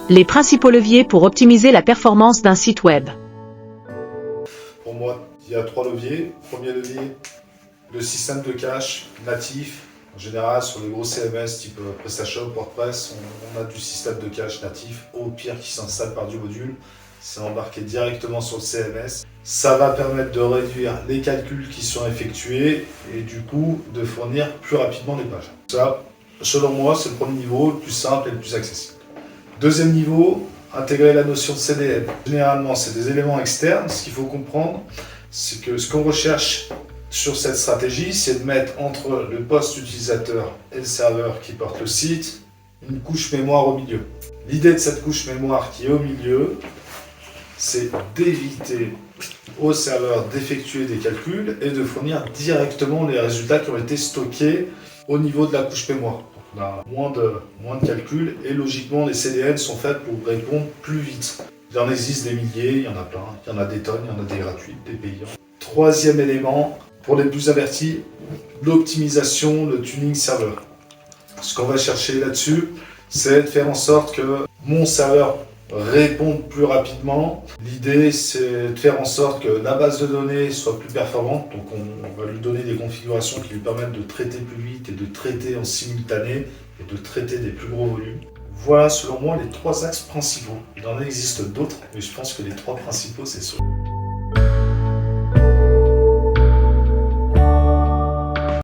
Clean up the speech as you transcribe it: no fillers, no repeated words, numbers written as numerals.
Les principaux leviers pour optimiser la performance d'un site web. Pour moi, il y a 3 leviers. Premier levier, le système de cache natif. En général, sur les gros CMS type PrestaShop, WordPress, on a du système de cache natif, au pire qui s'installe par du module. C'est embarqué directement sur le CMS. Ça va permettre de réduire les calculs qui sont effectués et du coup de fournir plus rapidement les pages. Ça, selon moi, c'est le premier niveau, le plus simple et le plus accessible. Deuxième niveau, intégrer la notion de CDN. Généralement, c'est des éléments externes. Ce qu'il faut comprendre, c'est que ce qu'on recherche sur cette stratégie, c'est de mettre entre le poste utilisateur et le serveur qui porte le site une couche mémoire au milieu. L'idée de cette couche mémoire qui est au milieu, c'est d'éviter au serveur d'effectuer des calculs et de fournir directement les résultats qui ont été stockés au niveau de la couche mémoire. Donc on a moins de calculs et logiquement les CDN sont faits pour répondre plus vite. Il en existe des milliers, il y en a plein, il y en a des tonnes, il y en a des gratuits, des payants. Troisième élément, pour les plus avertis, l'optimisation, le tuning serveur. Ce qu'on va chercher là-dessus, c'est de faire en sorte que mon serveur réponde plus rapidement. L'idée, c'est de faire en sorte que la base de données soit plus performante. Donc, on va lui donner des configurations qui lui permettent de traiter plus vite et de traiter en simultané et de traiter des plus gros volumes. Voilà, selon moi, les 3 axes principaux. Il en existe d'autres, mais je pense que les 3 principaux, c'est ceux.